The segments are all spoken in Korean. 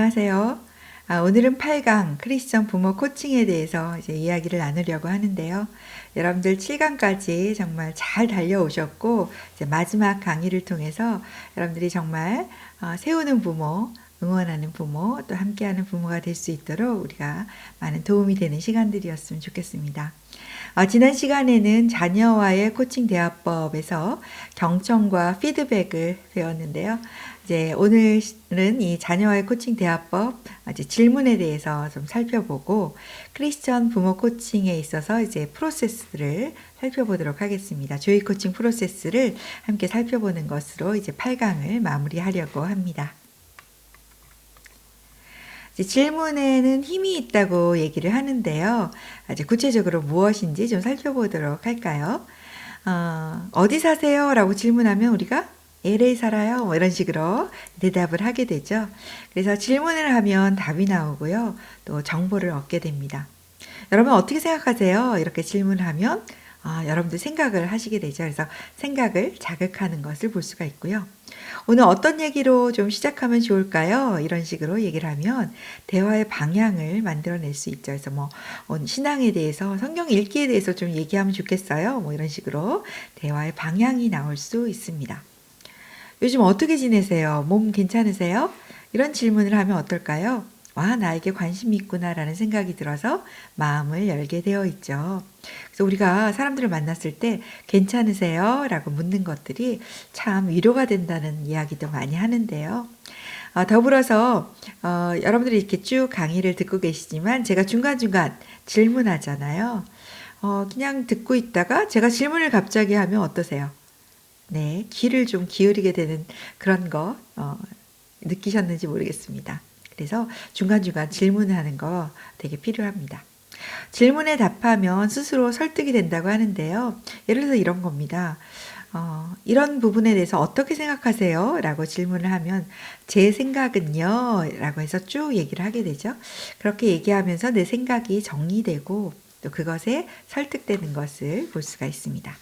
안녕하세요. 오늘은 8강 크리스천 부모 코칭에 대해서 이제 이야기를 나누려고 하는데요. 여러분들 7강까지 정말 잘 달려오셨고, 이제 마지막 강의를 통해서 여러분들이 정말 세우는 부모, 응원하는 부모, 또 함께하는 부모가 될 수 있도록 우리가 많은 도움이 되는 시간들이었으면 좋겠습니다. 지난 시간에는 자녀와의 코칭 대화법에서 경청과 피드백을 배웠는데요. 이제 오늘은 이 자녀와의 코칭 대화법 이제 질문에 대해서 좀 살펴보고 크리스천 부모 코칭에 있어서 이제 프로세스를 살펴보도록 하겠습니다. 조이 코칭 프로세스를 함께 살펴보는 것으로 이제 8강을 마무리하려고 합니다. 질문에는 힘이 있다고 얘기를 하는데요. 이제 구체적으로 무엇인지 좀 살펴보도록 할까요? 어디 사세요? 라고 질문하면 우리가 LA 살아요. 뭐 이런 식으로 대답을 하게 되죠. 그래서 질문을 하면 답이 나오고요. 또 정보를 얻게 됩니다. 여러분 어떻게 생각하세요? 이렇게 질문을 하면 여러분들 생각을 하시게 되죠. 그래서 생각을 자극하는 것을 볼 수가 있고요. 오늘 어떤 얘기로 좀 시작하면 좋을까요? 이런 식으로 얘기를 하면 대화의 방향을 만들어낼 수 있죠. 그래서 뭐 신앙에 대해서, 성경 읽기에 대해서 좀 얘기하면 좋겠어요. 뭐 이런 식으로 대화의 방향이 나올 수 있습니다. 요즘 어떻게 지내세요? 몸 괜찮으세요? 이런 질문을 하면 어떨까요? 와, 나에게 관심이 있구나라는 생각이 들어서 마음을 열게 되어 있죠. 그래서 우리가 사람들을 만났을 때 괜찮으세요? 라고 묻는 것들이 참 위로가 된다는 이야기도 많이 하는데요. 더불어서 여러분들이 이렇게 쭉 강의를 듣고 계시지만 제가 중간중간 질문하잖아요. 그냥 듣고 있다가 제가 질문을 갑자기 하면 어떠세요? 네, 귀를 좀 기울이게 되는 그런 거 느끼셨는지 모르겠습니다. 그래서 중간중간 질문하는 거 되게 필요합니다. 질문에 답하면 스스로 설득이 된다고 하는데요. 예를 들어서 이런 겁니다. 이런 부분에 대해서 어떻게 생각하세요? 라고 질문을 하면 제 생각은요? 라고 해서 쭉 얘기를 하게 되죠. 그렇게 얘기하면서 내 생각이 정리되고 또 그것에 설득되는 것을 볼 수가 있습니다.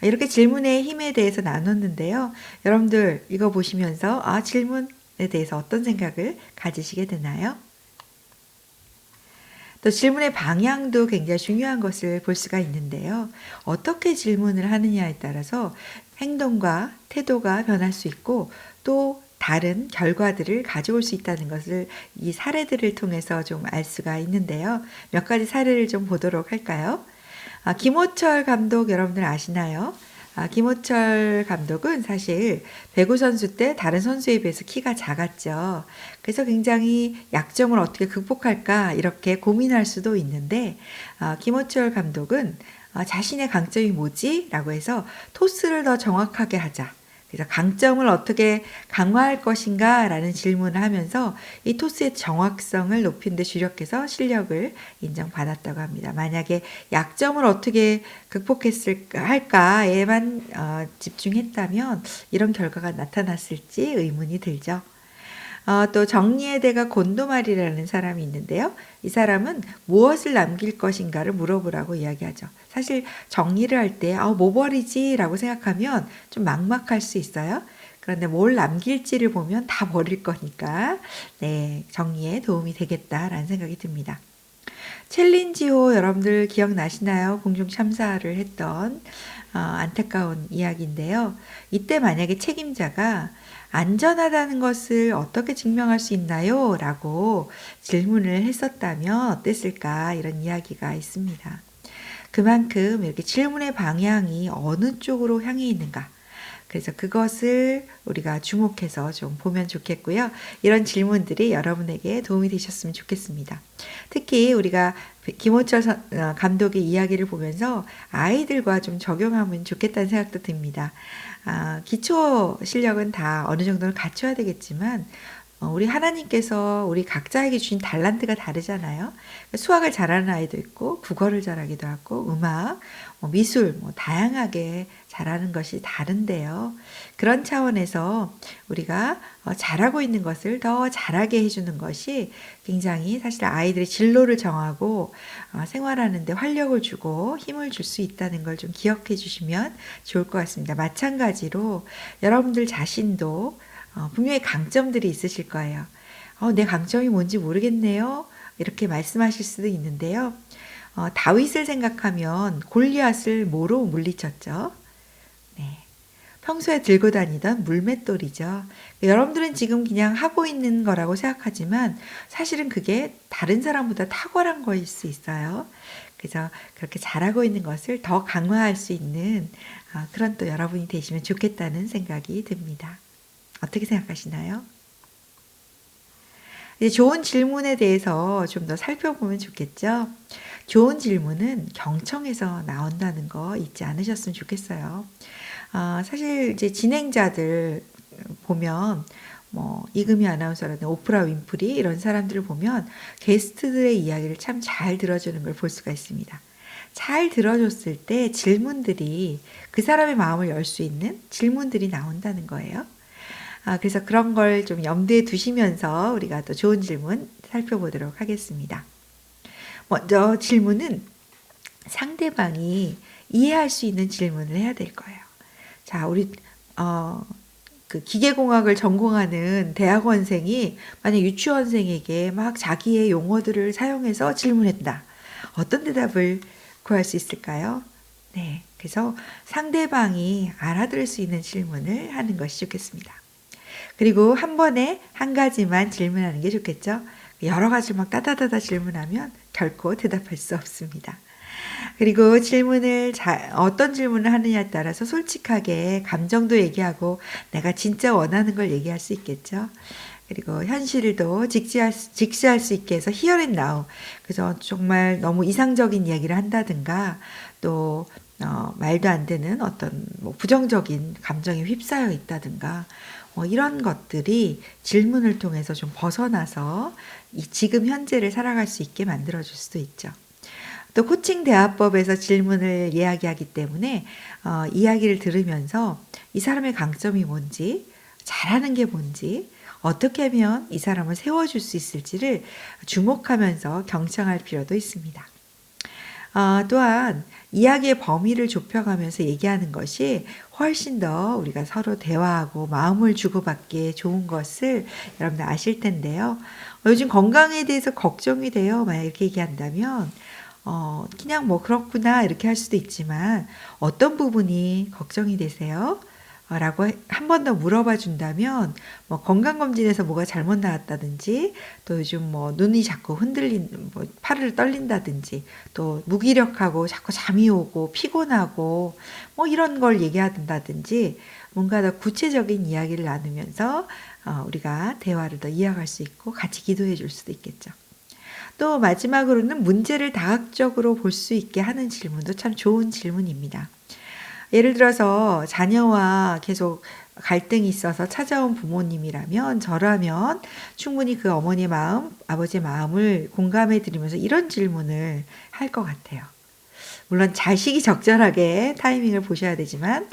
이렇게 질문의 힘에 대해서 나눴는데요. 여러분들 이거 보시면서 질문에 대해서 어떤 생각을 가지시게 되나요? 또 질문의 방향도 굉장히 중요한 것을 볼 수가 있는데요. 어떻게 질문을 하느냐에 따라서 행동과 태도가 변할 수 있고 또 다른 결과들을 가져올 수 있다는 것을 이 사례들을 통해서 좀 알 수가 있는데요. 몇 가지 사례를 좀 보도록 할까요? 김호철 감독 여러분들 아시나요? 김호철 감독은 사실 배구 선수 때 다른 선수에 비해서 키가 작았죠. 그래서 굉장히 약점을 어떻게 극복할까 이렇게 고민할 수도 있는데 김호철 감독은 자신의 강점이 뭐지? 라고 해서 토스를 더 정확하게 하자. 그래서 강점을 어떻게 강화할 것인가 라는 질문을 하면서 이 토스의 정확성을 높이는 데 주력해서 실력을 인정받았다고 합니다. 만약에 약점을 어떻게 할까에만 집중했다면 이런 결과가 나타났을지 의문이 들죠. 또 정리의 대가 곤도말이라는 사람이 있는데요. 이 사람은 무엇을 남길 것인가를 물어보라고 이야기하죠. 사실 정리를 할 때 뭐 버리지? 라고 생각하면 좀 막막할 수 있어요. 그런데 뭘 남길지를 보면 다 버릴 거니까 네, 정리에 도움이 되겠다라는 생각이 듭니다. 챌린지호 여러분들 기억나시나요? 공중 참사를 했던 안타까운 이야기인데요. 이때 만약에 책임자가 안전하다는 것을 어떻게 증명할 수 있나요? 라고 질문을 했었다면 어땠을까? 이런 이야기가 있습니다. 그만큼 이렇게 질문의 방향이 어느 쪽으로 향해 있는가? 그래서 그것을 우리가 주목해서 좀 보면 좋겠고요. 이런 질문들이 여러분에게 도움이 되셨으면 좋겠습니다. 특히 우리가 김호철 감독의 이야기를 보면서 아이들과 좀 적용하면 좋겠다는 생각도 듭니다. 기초 실력은 다 어느 정도는 갖춰야 되겠지만 우리 하나님께서 우리 각자에게 주신 달란트가 다르잖아요. 수학을 잘하는 아이도 있고 국어를 잘하기도 하고 음악, 미술 다양하게 잘하는 것이 다른데요. 그런 차원에서 우리가 잘하고 있는 것을 더 잘하게 해주는 것이 굉장히 사실 아이들의 진로를 정하고 생활하는 데 활력을 주고 힘을 줄 수 있다는 걸 좀 기억해 주시면 좋을 것 같습니다. 마찬가지로 여러분들 자신도 분명히 강점들이 있으실 거예요. 내 강점이 뭔지 모르겠네요. 이렇게 말씀하실 수도 있는데요. 다윗을 생각하면 골리앗을 뭐로 물리쳤죠? 네. 평소에 들고 다니던 물맷돌이죠. 여러분들은 지금 그냥 하고 있는 거라고 생각하지만 사실은 그게 다른 사람보다 탁월한 거일 수 있어요. 그래서 그렇게 잘하고 있는 것을 더 강화할 수 있는 그런 또 여러분이 되시면 좋겠다는 생각이 듭니다. 어떻게 생각하시나요? 이제 좋은 질문에 대해서 좀 더 살펴보면 좋겠죠. 좋은 질문은 경청에서 나온다는 거 잊지 않으셨으면 좋겠어요. 사실 이제 진행자들 보면 뭐 이금희 아나운서라든 오프라 윈프리 이런 사람들을 보면 게스트들의 이야기를 참 잘 들어주는 걸 볼 수가 있습니다. 잘 들어줬을 때 질문들이 그 사람의 마음을 열 수 있는 질문들이 나온다는 거예요. 그래서 그런 걸 좀 염두에 두시면서 우리가 또 좋은 질문 살펴보도록 하겠습니다. 먼저 질문은 상대방이 이해할 수 있는 질문을 해야 될 거예요. 자, 우리 그 기계공학을 전공하는 대학원생이 만약 유치원생에게 막 자기의 용어들을 사용해서 질문했다. 어떤 대답을 구할 수 있을까요? 네, 그래서 상대방이 알아들을 수 있는 질문을 하는 것이 좋겠습니다. 그리고 한 번에 한 가지만 질문하는 게 좋겠죠. 여러 가지를 막 따다다다 질문하면 결코 대답할 수 없습니다. 그리고 어떤 질문을 하느냐에 따라서 솔직하게 감정도 얘기하고 내가 진짜 원하는 걸 얘기할 수 있겠죠. 그리고 현실도 직시할 수 있게 해서 here and now. 그래서 정말 너무 이상적인 이야기를 한다든가 또 말도 안 되는 어떤 뭐 부정적인 감정에 휩싸여 있다든가 이런 것들이 질문을 통해서 좀 벗어나서 이 지금 현재를 살아갈 수 있게 만들어줄 수도 있죠. 또 코칭 대화법에서 질문을 이야기하기 때문에 이야기를 들으면서 이 사람의 강점이 뭔지, 잘하는 게 뭔지, 어떻게 하면 이 사람을 세워줄 수 있을지를 주목하면서 경청할 필요도 있습니다. 또한 이야기의 범위를 좁혀가면서 얘기하는 것이 훨씬 더 우리가 서로 대화하고 마음을 주고받기에 좋은 것을 여러분들 아실 텐데요. 요즘 건강에 대해서 걱정이 돼요. 만약 이렇게 얘기한다면 그냥 뭐 그렇구나 이렇게 할 수도 있지만 어떤 부분이 걱정이 되세요? 라고 한 번 더 물어봐 준다면 뭐 건강검진에서 뭐가 잘못 나왔다든지 또 요즘 뭐 눈이 자꾸 뭐 팔을 떨린다든지 또 무기력하고 자꾸 잠이 오고 피곤하고 뭐 이런 걸 얘기한다든지 뭔가 더 구체적인 이야기를 나누면서 우리가 대화를 더 이어갈 수 있고 같이 기도해 줄 수도 있겠죠. 또 마지막으로는 문제를 다각적으로 볼 수 있게 하는 질문도 참 좋은 질문입니다. 예를 들어서 자녀와 계속 갈등이 있어서 찾아온 부모님이라면 저라면 충분히 그 어머니의 마음, 아버지의 마음을 공감해 드리면서 이런 질문을 할 것 같아요. 물론 자식이 적절하게 타이밍을 보셔야 되지만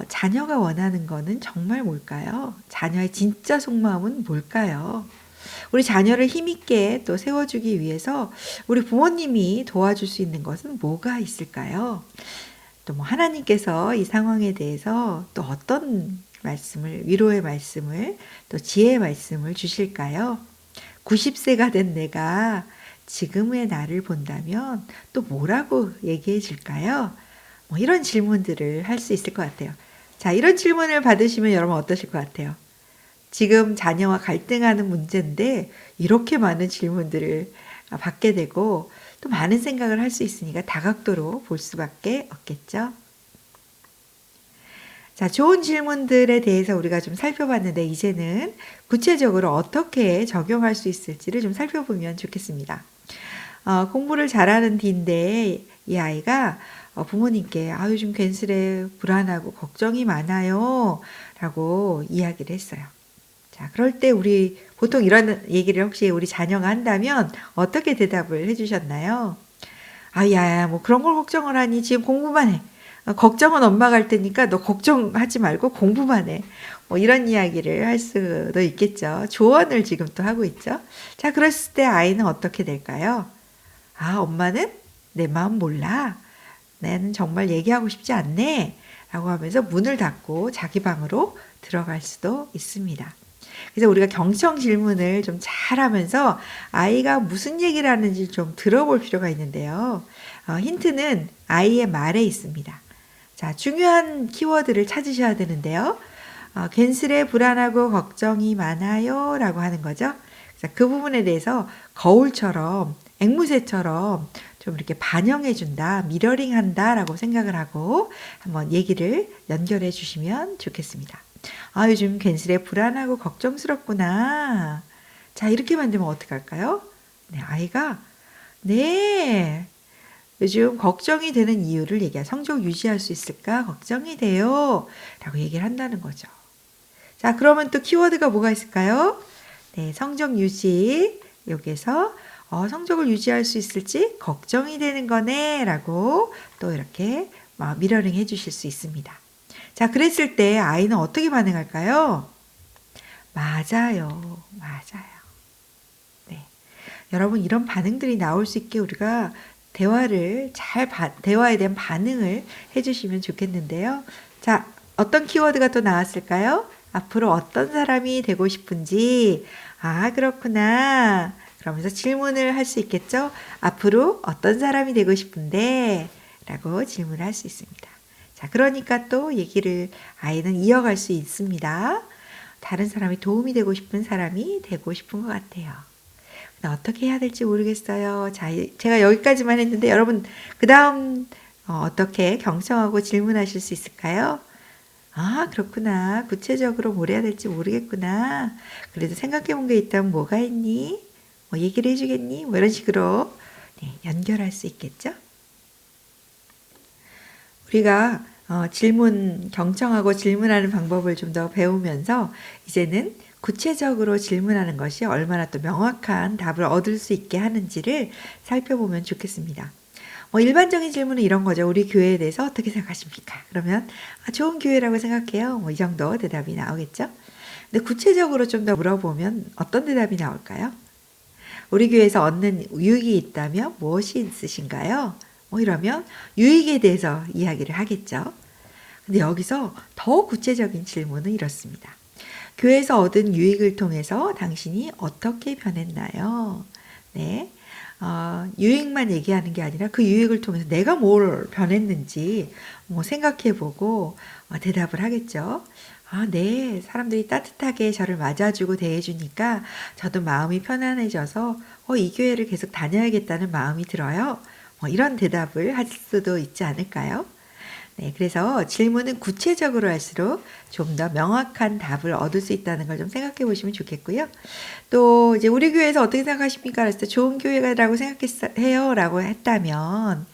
자녀가 원하는 거는 정말 뭘까요? 자녀의 진짜 속마음은 뭘까요? 우리 자녀를 힘있게 또 세워주기 위해서 우리 부모님이 도와줄 수 있는 것은 뭐가 있을까요? 또 뭐 하나님께서 이 상황에 대해서 또 어떤 말씀을, 위로의 말씀을, 또 지혜의 말씀을 주실까요? 90세가 된 내가 지금의 나를 본다면 또 뭐라고 얘기해 줄까요? 뭐 이런 질문들을 할 수 있을 것 같아요. 자, 이런 질문을 받으시면 여러분 어떠실 것 같아요? 지금 자녀와 갈등하는 문제인데 이렇게 많은 질문들을 받게 되고 또 많은 생각을 할 수 있으니까 다각도로 볼 수밖에 없겠죠. 자, 좋은 질문들에 대해서 우리가 좀 살펴봤는데 이제는 구체적으로 어떻게 적용할 수 있을지를 좀 살펴보면 좋겠습니다. 공부를 잘하는 D인데 이 아이가 부모님께 요즘 괜스레 불안하고 걱정이 많아요 라고 이야기를 했어요. 자, 그럴 때 우리 보통 이런 얘기를 혹시 우리 자녀가 한다면 어떻게 대답을 해주셨나요? 야야, 뭐 그런 걸 걱정을 하니 지금 공부만 해. 걱정은 엄마가 할 테니까 너 걱정하지 말고 공부만 해. 뭐 이런 이야기를 할 수도 있겠죠. 조언을 지금 또 하고 있죠. 자, 그랬을 때 아이는 어떻게 될까요? 엄마는 내 마음 몰라. 나는 정말 얘기하고 싶지 않네. 라고 하면서 문을 닫고 자기 방으로 들어갈 수도 있습니다. 그래서 우리가 경청 질문을 좀 잘하면서 아이가 무슨 얘기를 하는지 좀 들어볼 필요가 있는데요. 힌트는 아이의 말에 있습니다. 자, 중요한 키워드를 찾으셔야 되는데요. 괜스레 불안하고 걱정이 많아요 라고 하는 거죠. 그래서 그 부분에 대해서 거울처럼 앵무새처럼 좀 이렇게 반영해 준다, 미러링 한다 라고 생각을 하고 한번 얘기를 연결해 주시면 좋겠습니다. 요즘 괜스레 불안하고 걱정스럽구나. 자, 이렇게 만들면 어떻게 할까요? 네, 아이가 네, 요즘 걱정이 되는 이유를 얘기해. 성적 유지할 수 있을까? 걱정이 돼요 라고 얘기를 한다는 거죠. 자, 그러면 또 키워드가 뭐가 있을까요? 네, 성적 유지. 여기에서 성적을 유지할 수 있을지 걱정이 되는 거네 라고 또 이렇게 미러링 해 주실 수 있습니다. 자, 그랬을 때 아이는 어떻게 반응할까요? 맞아요. 맞아요. 네. 여러분, 이런 반응들이 나올 수 있게 우리가 대화에 대한 반응을 해주시면 좋겠는데요. 자, 어떤 키워드가 또 나왔을까요? 앞으로 어떤 사람이 되고 싶은지, 그렇구나. 그러면서 질문을 할 수 있겠죠? 앞으로 어떤 사람이 되고 싶은데? 라고 질문을 할 수 있습니다. 자, 그러니까 또 얘기를 아이는 이어갈 수 있습니다. 다른 사람이 도움이 되고 싶은 사람이 되고 싶은 것 같아요. 어떻게 해야 될지 모르겠어요. 자, 제가 여기까지만 했는데 여러분 그 다음 어떻게 경청하고 질문하실 수 있을까요? 그렇구나. 구체적으로 뭘 해야 될지 모르겠구나. 그래도 생각해 본 게 있다면 뭐가 있니? 뭐 얘기를 해주겠니? 뭐 이런 식으로 연결할 수 있겠죠? 우리가 경청하고 질문하는 방법을 좀 더 배우면서 이제는 구체적으로 질문하는 것이 얼마나 또 명확한 답을 얻을 수 있게 하는지를 살펴보면 좋겠습니다. 일반적인 질문은 이런 거죠. 우리 교회에 대해서 어떻게 생각하십니까? 그러면 좋은 교회라고 생각해요. 이 정도 대답이 나오겠죠. 근데 구체적으로 좀 더 물어보면 어떤 대답이 나올까요? 우리 교회에서 얻는 유익이 있다면 무엇이 있으신가요? 이러면 유익에 대해서 이야기를 하겠죠. 근데 여기서 더 구체적인 질문은 이렇습니다. 교회에서 얻은 유익을 통해서 당신이 어떻게 변했나요? 네. 유익만 얘기하는 게 아니라 그 유익을 통해서 내가 뭘 변했는지 생각해보고 대답을 하겠죠. 네. 사람들이 따뜻하게 저를 맞아주고 대해주니까 저도 마음이 편안해져서 이 교회를 계속 다녀야겠다는 마음이 들어요. 이런 대답을 할 수도 있지 않을까요? 네, 그래서 질문은 구체적으로 할수록 좀 더 명확한 답을 얻을 수 있다는 걸 좀 생각해 보시면 좋겠고요. 또 이제 우리 교회에서 어떻게 생각하십니까? 그랬을 때 좋은 교회라고 생각해요 라고 했다면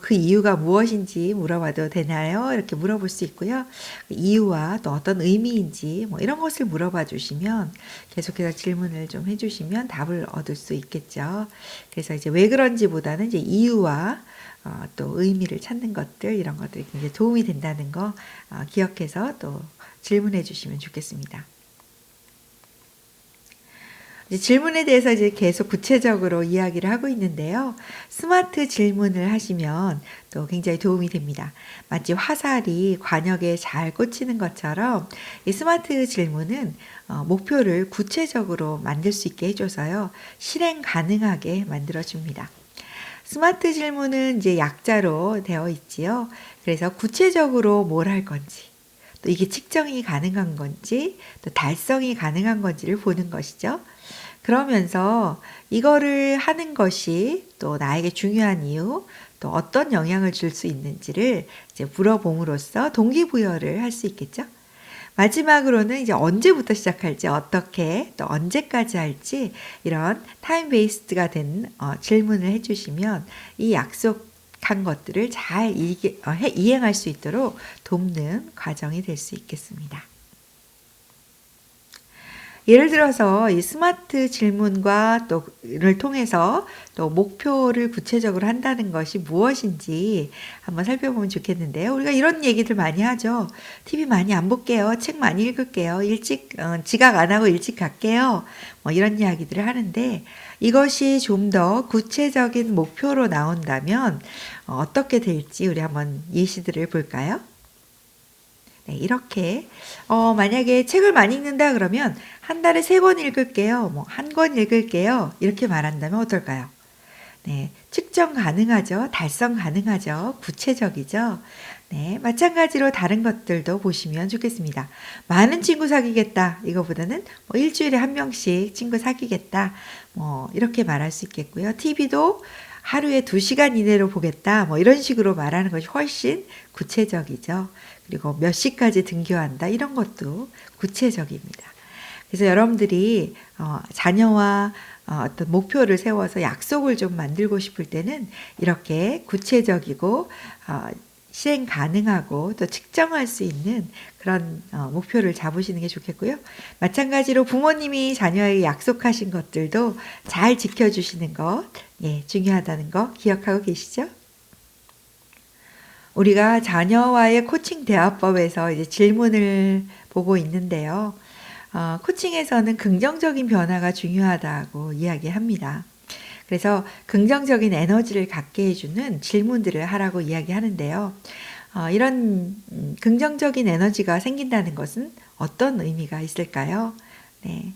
그 이유가 무엇인지 물어봐도 되나요? 이렇게 물어볼 수 있고요. 이유와 또 어떤 의미인지 이런 것을 물어봐 주시면 계속해서 질문을 좀 해주시면 답을 얻을 수 있겠죠. 그래서 이제 왜 그런지보다는 이제 이유와 또 의미를 찾는 것들 이런 것들이 굉장히 도움이 된다는 거 기억해서 또 질문해 주시면 좋겠습니다. 질문에 대해서 이제 계속 구체적으로 이야기를 하고 있는데요. 스마트 질문을 하시면 또 굉장히 도움이 됩니다. 마치 화살이 관역에 잘 꽂히는 것처럼 이 스마트 질문은 목표를 구체적으로 만들 수 있게 해줘서요. 실행 가능하게 만들어줍니다. 스마트 질문은 이제 약자로 되어 있지요. 그래서 구체적으로 뭘 할 건지, 또 이게 측정이 가능한 건지, 또 달성이 가능한 건지를 보는 것이죠. 그러면서 이거를 하는 것이 또 나에게 중요한 이유, 또 어떤 영향을 줄 수 있는지를 이제 물어봄으로써 동기부여를 할 수 있겠죠. 마지막으로는 이제 언제부터 시작할지, 어떻게, 또 언제까지 할지 이런 타임 베이스드가 된 질문을 해주시면 이 약속한 것들을 잘 이행할 수 있도록 돕는 과정이 될 수 있겠습니다. 예를 들어서 이 스마트 질문과 또를 통해서 또 목표를 구체적으로 한다는 것이 무엇인지 한번 살펴보면 좋겠는데요. 우리가 이런 얘기들 많이 하죠. TV 많이 안 볼게요. 책 많이 읽을게요. 일찍 지각 안 하고 일찍 갈게요. 이런 이야기들을 하는데 이것이 좀 더 구체적인 목표로 나온다면 어떻게 될지 우리 한번 예시들을 볼까요? 네, 이렇게 만약에 책을 많이 읽는다 그러면 한 달에 3권 읽을게요. 뭐 1권 읽을게요. 이렇게 말한다면 어떨까요? 네, 측정 가능하죠. 달성 가능하죠. 구체적이죠. 네, 마찬가지로 다른 것들도 보시면 좋겠습니다. 많은 친구 사귀겠다. 이거보다는 뭐 일주일에 1명씩 친구 사귀겠다. 뭐 이렇게 말할 수 있겠고요. TV도 하루에 2시간 이내로 보겠다. 뭐 이런 식으로 말하는 것이 훨씬 구체적이죠. 그리고 몇 시까지 등교한다. 이런 것도 구체적입니다. 그래서 여러분들이 자녀와 어떤 목표를 세워서 약속을 좀 만들고 싶을 때는 이렇게 구체적이고 실행 가능하고 또 측정할 수 있는 그런 목표를 잡으시는 게 좋겠고요. 마찬가지로 부모님이 자녀에게 약속하신 것들도 잘 지켜주시는 것, 예, 중요하다는 거 기억하고 계시죠? 우리가 자녀와의 코칭 대화법에서 이제 질문을 보고 있는데요. 코칭에서는 긍정적인 변화가 중요하다고 이야기합니다. 그래서 긍정적인 에너지를 갖게 해주는 질문들을 하라고 이야기하는데요. 이런 긍정적인 에너지가 생긴다는 것은 어떤 의미가 있을까요? 네.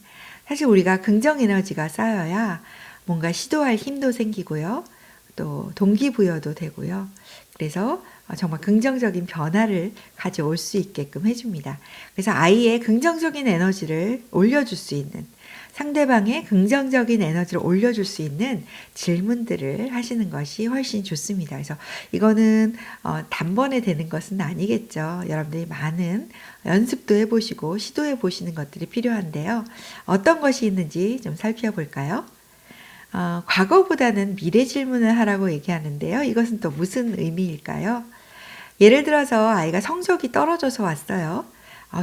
사실 우리가 긍정 에너지가 쌓여야 뭔가 시도할 힘도 생기고요. 또 동기부여도 되고요. 그래서 정말 긍정적인 변화를 가져올 수 있게끔 해줍니다. 그래서 아이의 긍정적인 에너지를 올려줄 수 있는, 상대방의 긍정적인 에너지를 올려줄 수 있는 질문들을 하시는 것이 훨씬 좋습니다. 그래서 이거는 단번에 되는 것은 아니겠죠. 여러분들이 많은 연습도 해보시고 시도해 보시는 것들이 필요한데요. 어떤 것이 있는지 좀 살펴볼까요? 과거보다는 미래 질문을 하라고 얘기하는데요. 이것은 또 무슨 의미일까요? 예를 들어서 아이가 성적이 떨어져서 왔어요.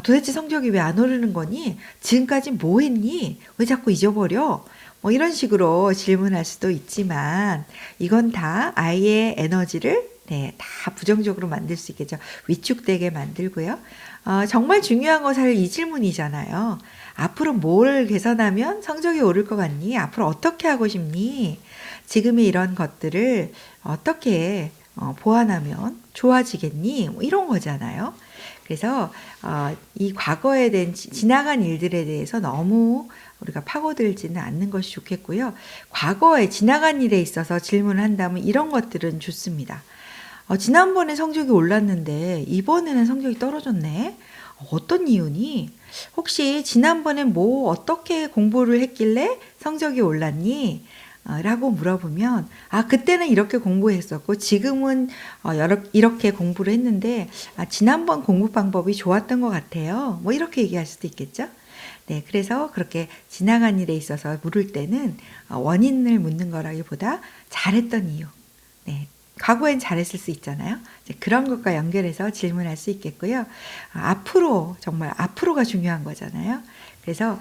도대체 성적이 왜 안 오르는 거니? 지금까지 뭐 했니? 왜 자꾸 잊어버려? 뭐 이런 식으로 질문할 수도 있지만 이건 다 아이의 에너지를 다 부정적으로 만들 수 있겠죠. 위축되게 만들고요. 정말 중요한 건 사실 이 질문이잖아요. 앞으로 뭘 개선하면 성적이 오를 것 같니? 앞으로 어떻게 하고 싶니? 지금의 이런 것들을 어떻게 보완하면 좋아지겠니? 뭐 이런 거잖아요. 그래서 이 과거에 대한 지나간 일들에 대해서 너무 우리가 파고들지는 않는 것이 좋겠고요. 과거에 지나간 일에 있어서 질문을 한다면 이런 것들은 좋습니다. 지난번에 성적이 올랐는데 이번에는 성적이 떨어졌네. 어떤 이유니? 혹시 지난번에 뭐 어떻게 공부를 했길래 성적이 올랐니? 라고 물어보면 그때는 이렇게 공부했었고 지금은 이렇게 공부를 했는데 지난번 공부 방법이 좋았던 것 같아요. 뭐 이렇게 얘기할 수도 있겠죠. 네, 그래서 그렇게 지나간 일에 있어서 물을 때는 원인을 묻는 거라기보다 잘했던 이유. 네, 과거엔 잘했을 수 있잖아요. 그런 것과 연결해서 질문할 수 있겠고요. 앞으로 정말 앞으로가 중요한 거잖아요. 그래서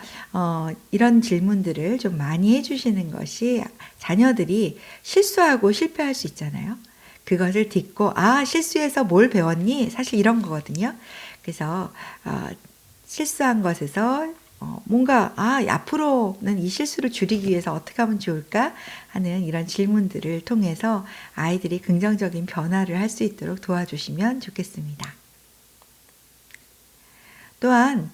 이런 질문들을 좀 많이 해주시는 것이 자녀들이 실수하고 실패할 수 있잖아요. 그것을 딛고 실수해서 뭘 배웠니? 사실 이런 거거든요. 그래서 실수한 것에서 뭔가 앞으로는 이 실수를 줄이기 위해서 어떻게 하면 좋을까 하는 이런 질문들을 통해서 아이들이 긍정적인 변화를 할 수 있도록 도와주시면 좋겠습니다. 또한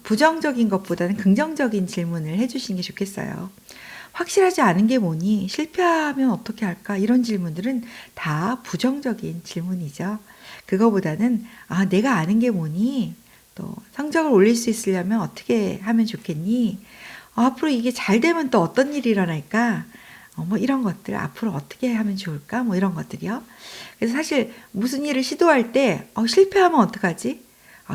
부정적인 것보다는 긍정적인 질문을 해주시는 게 좋겠어요. 확실하지 않은 게 뭐니? 실패하면 어떻게 할까? 이런 질문들은 다 부정적인 질문이죠. 그거보다는 내가 아는 게 뭐니? 또 성적을 올릴 수 있으려면 어떻게 하면 좋겠니? 앞으로 이게 잘 되면 또 어떤 일이 일어날까? 뭐 이런 것들 앞으로 어떻게 하면 좋을까? 뭐 이런 것들이요. 그래서 사실 무슨 일을 시도할 때 실패하면 어떡하지?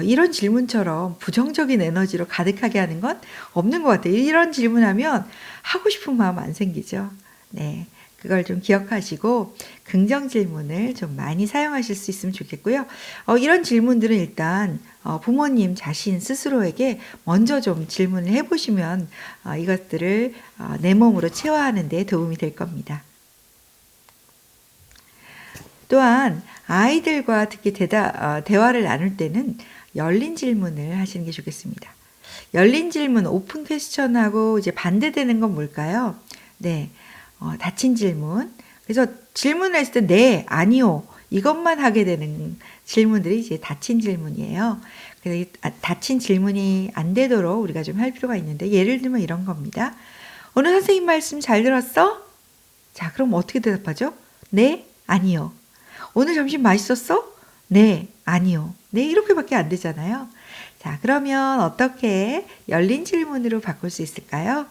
이런 질문처럼 부정적인 에너지로 가득하게 하는 건 없는 것 같아요. 이런 질문하면 하고 싶은 마음 안 생기죠. 네, 그걸 좀 기억하시고 긍정 질문을 좀 많이 사용하실 수 있으면 좋겠고요. 이런 질문들은 일단 부모님 자신 스스로에게 먼저 좀 질문을 해보시면 이것들을 내 몸으로 체화하는 데 도움이 될 겁니다. 또한 아이들과 특히 대화를 나눌 때는 열린 질문을 하시는 게 좋겠습니다. 열린 질문, 오픈 퀘스천하고 이제 반대되는 건 뭘까요? 네, 닫힌 질문. 그래서 질문을 했을 때 네, 아니요. 이것만 하게 되는 질문들이 이제 닫힌 질문이에요. 그래서 이 닫힌 질문이 안 되도록 우리가 좀 할 필요가 있는데, 예를 들면 이런 겁니다. 오늘 선생님 말씀 잘 들었어? 자, 그럼 어떻게 대답하죠? 네, 아니요. 오늘 점심 맛있었어? 네, 아니요. 네, 이렇게밖에 안 되잖아요. 자, 그러면 어떻게 열린 질문으로 바꿀 수 있을까요?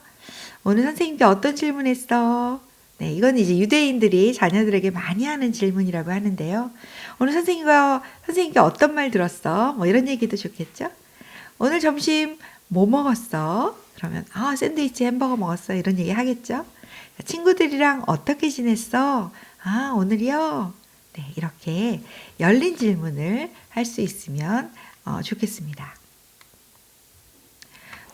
오늘 선생님께 어떤 질문했어? 네, 이건 이제 유대인들이 자녀들에게 많이 하는 질문이라고 하는데요. 오늘 선생님께 어떤 말 들었어? 뭐 이런 얘기도 좋겠죠? 오늘 점심 뭐 먹었어? 그러면 샌드위치 햄버거 먹었어. 이런 얘기 하겠죠? 친구들이랑 어떻게 지냈어? 오늘이요? 네, 이렇게 열린 질문을 할 수 있으면 좋겠습니다.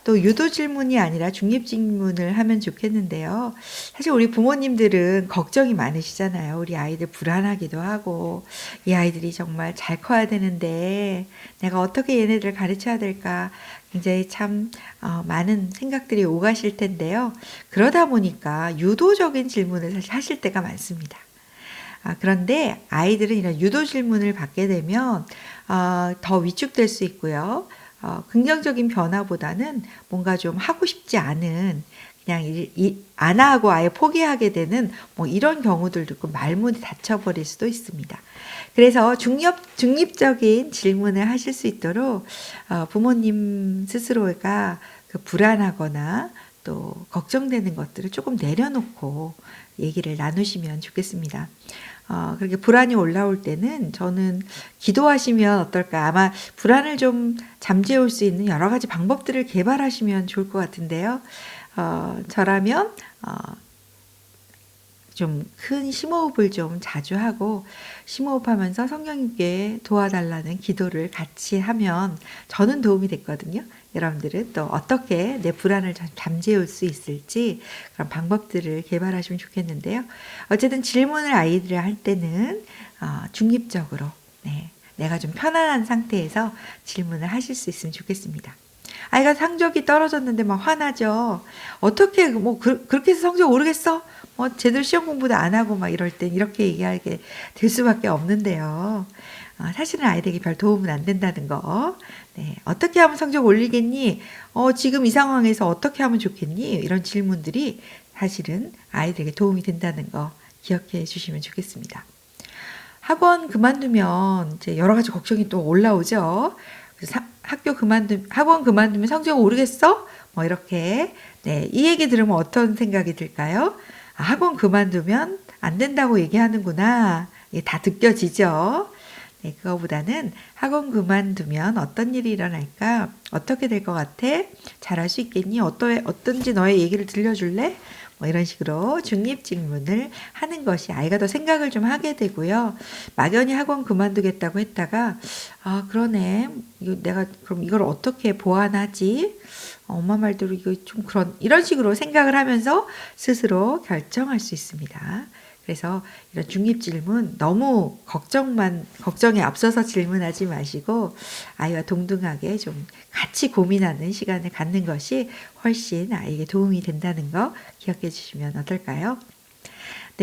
또 유도 질문이 아니라 중립 질문을 하면 좋겠는데요. 사실 우리 부모님들은 걱정이 많으시잖아요. 우리 아이들 불안하기도 하고, 이 아이들이 정말 잘 커야 되는데 내가 어떻게 얘네들을 가르쳐야 될까 굉장히 참 많은 생각들이 오가실 텐데요. 그러다 보니까 유도적인 질문을 사실 하실 때가 많습니다. 그런데 아이들은 이런 유도 질문을 받게 되면 더 위축될 수 있고요. 긍정적인 변화보다는 뭔가 좀 하고 싶지 않은, 그냥 안 하고 아예 포기하게 되는 뭐 이런 경우들도 있고, 말문이 닫혀버릴 수도 있습니다. 그래서 중립적인 질문을 하실 수 있도록 부모님 스스로가 그 불안하거나 또 걱정되는 것들을 조금 내려놓고 얘기를 나누시면 좋겠습니다. 그렇게 불안이 올라올 때는 저는 기도하시면 어떨까? 아마 불안을 좀 잠재울 수 있는 여러 가지 방법들을 개발하시면 좋을 것 같은데요. 저라면 좀 큰 심호흡을 좀 자주 하고, 심호흡하면서 성령님께 도와달라는 기도를 같이 하면 저는 도움이 됐거든요. 여러분들은 또 어떻게 내 불안을 잠재울 수 있을지 그런 방법들을 개발하시면 좋겠는데요. 어쨌든 질문을 아이들이 할 때는 중립적으로, 내가 좀 편안한 상태에서 질문을 하실 수 있으면 좋겠습니다. 아이가 성적이 떨어졌는데 막 화나죠. 어떻게 그렇게 해서 성적 오르겠어? 제대로 시험 공부도 안 하고 막 이럴 땐 이렇게 얘기하게 될 수밖에 없는데요. 사실은 아이들에게 별 도움은 안 된다는 거. 어떻게 하면 성적 올리겠니? 지금 이 상황에서 어떻게 하면 좋겠니? 이런 질문들이 사실은 아이들에게 도움이 된다는 거 기억해 주시면 좋겠습니다. 학원 그만두면 이제 여러 가지 걱정이 또 올라오죠. 그래서 학원 그만두면 성적 오르겠어? 뭐 이렇게. 이 얘기 들으면 어떤 생각이 들까요? 학원 그만두면 안 된다고 얘기하는구나. 이게 다 느껴지죠. 그거보다는 학원 그만두면 어떤 일이 일어날까? 어떻게 될 것 같아? 잘할 수 있겠니? 어떤지 너의 얘기를 들려줄래? 뭐 이런 식으로 중립 질문을 하는 것이 아이가 더 생각을 좀 하게 되고요. 막연히 학원 그만두겠다고 했다가 그러네. 내가 그럼 이걸 어떻게 보완하지? 엄마 말대로 이거 좀 이런 식으로 생각을 하면서 스스로 결정할 수 있습니다. 그래서 이런 중립 질문 너무 걱정에 앞서서 질문하지 마시고 아이와 동등하게 좀 같이 고민하는 시간을 갖는 것이 훨씬 아이에게 도움이 된다는 거 기억해 주시면 어떨까요?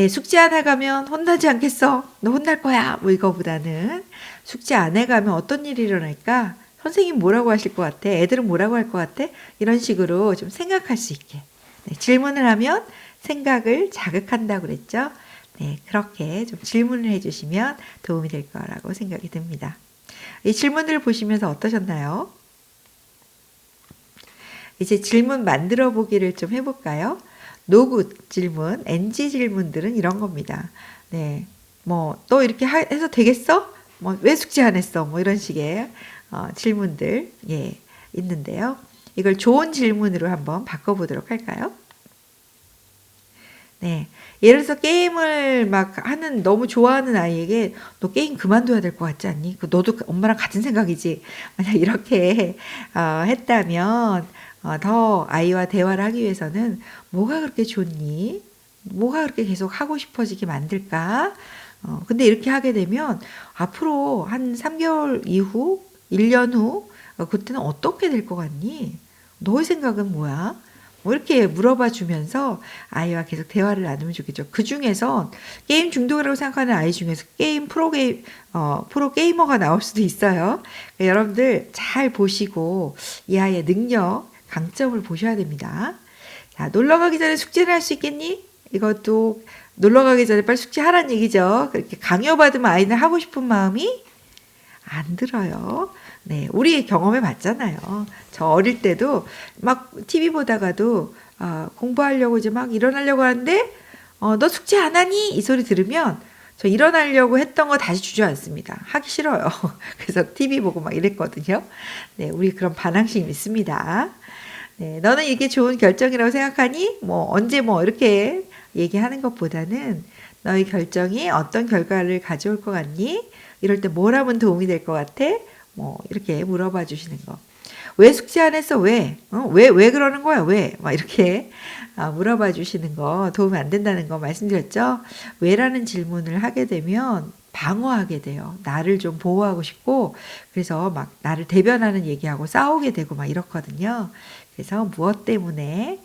숙제 안 해가면 혼나지 않겠어? 너 혼날 거야. 뭐 이거보다는 숙제 안 해가면 어떤 일이 일어날까? 선생님 뭐라고 하실 것 같아? 애들은 뭐라고 할 것 같아? 이런 식으로 좀 생각할 수 있게. 질문을 하면 생각을 자극한다고 그랬죠? 그렇게 좀 질문을 해주시면 도움이 될 거라고 생각이 듭니다. 이 질문들을 보시면서 어떠셨나요? 이제 질문 만들어 보기를 좀 해볼까요? 노굿 질문, NG 질문들은 이런 겁니다. 또 이렇게 해서 되겠어? 왜 숙제 안 했어? 이런 식의 질문들 있는데요. 이걸 좋은 질문으로 한번 바꿔보도록 할까요? 예를 들어서 게임을 막 하는 너무 좋아하는 아이에게 너 게임 그만둬야 될 것 같지 않니? 너도 엄마랑 같은 생각이지? 만약 이렇게 했다면 더 아이와 대화를 하기 위해서는 뭐가 그렇게 좋니? 뭐가 그렇게 계속 하고 싶어지게 만들까? 근데 이렇게 하게 되면 앞으로 한 3개월 이후, 1년 후 그때는 어떻게 될 것 같니? 너의 생각은 뭐야? 뭐 이렇게 물어봐 주면서 아이와 계속 대화를 나누면 좋겠죠. 그 중에서 게임 중독이라고 생각하는 아이 중에서 프로 게이머가 나올 수도 있어요. 그러니까 여러분들 잘 보시고 이 아이의 능력, 강점을 보셔야 됩니다. 자, 놀러 가기 전에 숙제를 할 수 있겠니? 이것도 놀러 가기 전에 빨리 숙제하라는 얘기죠. 그렇게 강요받으면 아이는 하고 싶은 마음이 안 들어요. 네, 우리 경험해 봤잖아요. 저 어릴 때도 막 TV 보다가도 공부하려고 이제 막 일어나려고 하는데 너 숙제 안 하니? 이 소리 들으면 저 일어나려고 했던 거 다시 주저앉습니다. 하기 싫어요. 그래서 TV 보고 막 이랬거든요. 네, 우리 그런 반항심 있습니다. 네, 너는 이게 좋은 결정이라고 생각하니? 뭐 언제 뭐 이렇게 얘기하는 것보다는 너의 결정이 어떤 결과를 가져올 것 같니? 이럴 때 뭘 하면 도움이 될 것 같아? 뭐 이렇게 물어봐 주시는 거. 왜 숙제 안 했어? 왜? 왜 그러는 거야? 왜? 막 이렇게 물어봐 주시는 거 도움이 안 된다는 거 말씀드렸죠? 왜라는 질문을 하게 되면 방어하게 돼요. 나를 좀 보호하고 싶고 그래서 막 나를 대변하는 얘기하고 싸우게 되고 막 이렇거든요. 그래서 무엇 때문에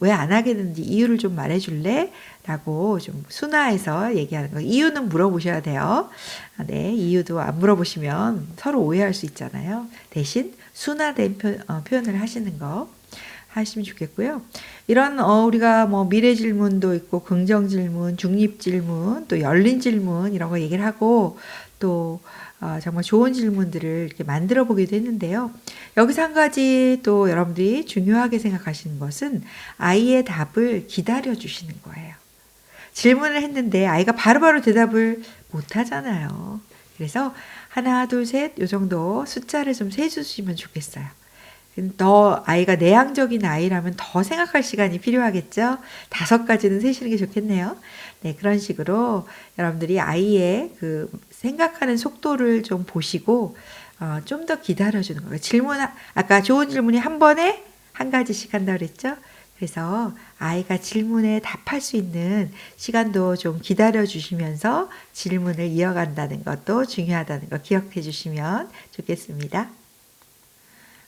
왜 안 하게 되는지 이유를 좀 말해줄래? 라고 좀 순화해서 얘기하는 거. 이유는 물어보셔야 돼요. 네, 이유도 안 물어보시면 서로 오해할 수 있잖아요. 대신 순화된 표현을 하시는 거 하시면 좋겠고요. 이런 우리가 뭐 미래 질문도 있고 긍정 질문, 중립 질문, 또 열린 질문 이런 거 얘기를 하고 또 정말 좋은 질문들을 이렇게 만들어 보기도 했는데요. 여기서 한 가지 또 여러분들이 중요하게 생각하시는 것은 아이의 답을 기다려 주시는 거예요. 질문을 했는데 아이가 바로바로 대답을 못 하잖아요. 그래서 하나, 둘, 셋 요 정도 숫자를 좀 세주시면 좋겠어요. 더 아이가 내향적인 아이라면 더 생각할 시간이 필요하겠죠. 5가지는 세시는 게 좋겠네요. 네, 그런 식으로 여러분들이 아이의 그 생각하는 속도를 좀 보시고 좀 더 기다려주는 거예요. 아까 좋은 질문이 한 번에 한 가지씩 한다고 그랬죠. 그래서 아이가 질문에 답할 수 있는 시간도 좀 기다려 주시면서 질문을 이어간다는 것도 중요하다는 거 기억해 주시면 좋겠습니다.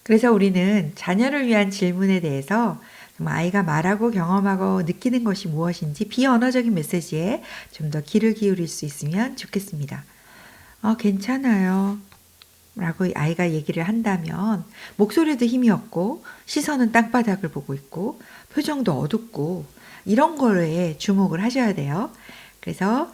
그래서 우리는 자녀를 위한 질문에 대해서 아이가 말하고 경험하고 느끼는 것이 무엇인지 비언어적인 메시지에 좀 더 귀를 기울일 수 있으면 좋겠습니다. 괜찮아요. 라고 아이가 얘기를 한다면 목소리도 힘이 없고 시선은 땅바닥을 보고 있고 표정도 어둡고 이런 거에 주목을 하셔야 돼요. 그래서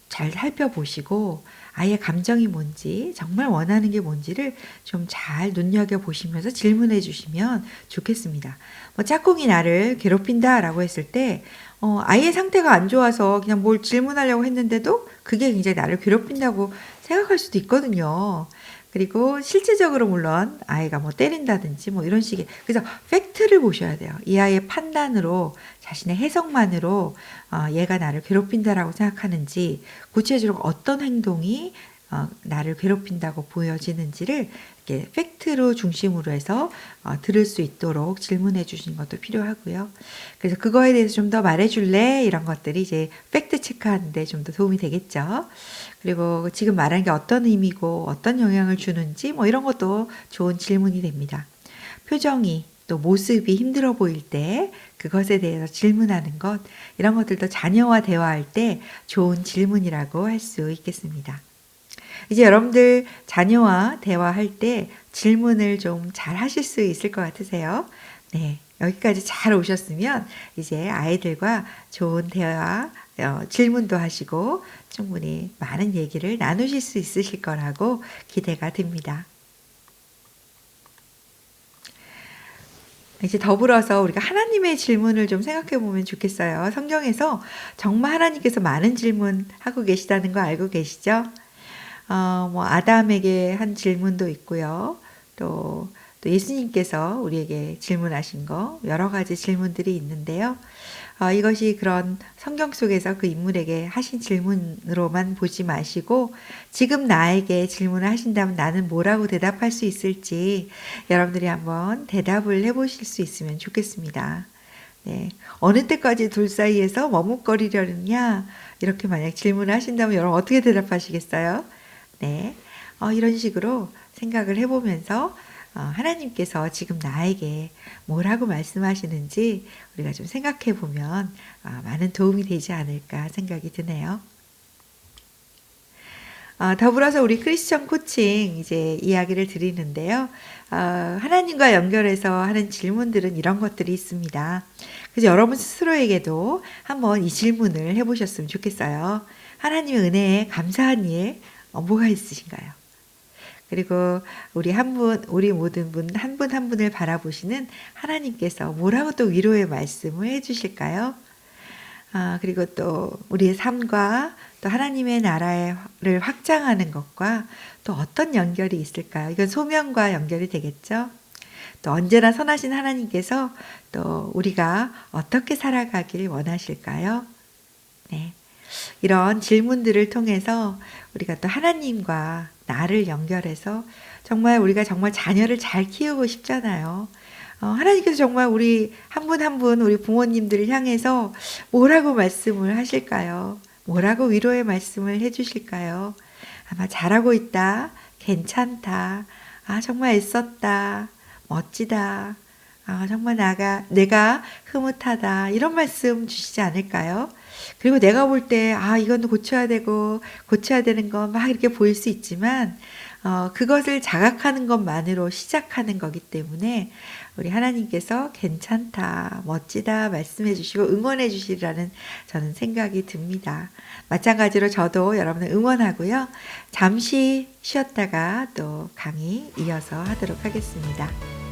잘 살펴보시고 아이의 감정이 뭔지 정말 원하는 게 뭔지를 좀 잘 눈여겨보시면서 질문해 주시면 좋겠습니다. 짝꿍이 나를 괴롭힌다 라고 했을 때 아이의 상태가 안 좋아서 그냥 뭘 질문하려고 했는데도 그게 굉장히 나를 괴롭힌다고 생각할 수도 있거든요. 그리고 실질적으로 물론 아이가 뭐 때린다든지 뭐 이런 식의 그래서 팩트를 보셔야 돼요. 이 아이의 판단으로 자신의 해석만으로 얘가 나를 괴롭힌다라고 생각하는지 구체적으로 어떤 행동이 나를 괴롭힌다고 보여지는지를 이렇게 팩트로 중심으로 해서 들을 수 있도록 질문해 주시는 것도 필요하고요. 그래서 그거에 대해서 좀 더 말해줄래? 이런 것들이 이제 팩트 체크하는데 좀 더 도움이 되겠죠. 그리고 지금 말한 게 어떤 의미고 어떤 영향을 주는지 뭐 이런 것도 좋은 질문이 됩니다. 표정이 또 모습이 힘들어 보일 때 그것에 대해서 질문하는 것 이런 것들도 자녀와 대화할 때 좋은 질문이라고 할 수 있겠습니다. 이제 여러분들 자녀와 대화할 때 질문을 좀 잘 하실 수 있을 것 같으세요? 네, 여기까지 잘 오셨으면 이제 아이들과 좋은 대화, 질문도 하시고 충분히 많은 얘기를 나누실 수 있으실 거라고 기대가 됩니다. 이제 더불어서 우리가 하나님의 질문을 좀 생각해 보면 좋겠어요. 성경에서 정말 하나님께서 많은 질문하고 계시다는 거 알고 계시죠? 뭐 아담에게 한 질문도 있고요. 또 예수님께서 우리에게 질문하신 거 여러 가지 질문들이 있는데요. 이것이 그런 성경 속에서 그 인물에게 하신 질문으로만 보지 마시고 지금 나에게 질문을 하신다면 나는 뭐라고 대답할 수 있을지 여러분들이 한번 대답을 해보실 수 있으면 좋겠습니다. 네, 어느 때까지 둘 사이에서 머뭇거리려느냐 이렇게 만약 질문을 하신다면 여러분 어떻게 대답하시겠어요? 네, 이런 식으로 생각을 해보면서 하나님께서 지금 나에게 뭐라고 말씀하시는지 우리가 좀 생각해 보면 많은 도움이 되지 않을까 생각이 드네요. 더불어서 우리 크리스천 코칭 이제 이야기를 드리는데요. 하나님과 연결해서 하는 질문들은 이런 것들이 있습니다. 그래서 여러분 스스로에게도 한번 이 질문을 해보셨으면 좋겠어요. 하나님의 은혜에 감사한 일 뭐가 있으신가요? 그리고 우리 모든 분 한 분 한 분을 바라보시는 하나님께서 뭐라고 또 위로의 말씀을 해주실까요? 그리고 또 우리의 삶과 또 하나님의 나라를 확장하는 것과 또 어떤 연결이 있을까요? 이건 소명과 연결이 되겠죠? 또 언제나 선하신 하나님께서 또 우리가 어떻게 살아가길 원하실까요? 네. 이런 질문들을 통해서 우리가 또 하나님과 나를 연결해서 정말 우리가 정말 자녀를 잘 키우고 싶잖아요. 하나님께서 정말 우리 한 분 한 분 우리 부모님들을 향해서 뭐라고 말씀을 하실까요? 뭐라고 위로의 말씀을 해주실까요? 아마 잘하고 있다, 괜찮다, 정말 애썼다, 멋지다, 정말 내가 흐뭇하다 이런 말씀 주시지 않을까요? 그리고 내가 볼 때 이건 고쳐야 되고 고쳐야 되는 거 막 이렇게 보일 수 있지만 그것을 자각하는 것만으로 시작하는 거기 때문에 우리 하나님께서 괜찮다, 멋지다 말씀해 주시고 응원해 주시리라는 저는 생각이 듭니다. 마찬가지로 저도 여러분을 응원하고요. 잠시 쉬었다가 또 강의 이어서 하도록 하겠습니다.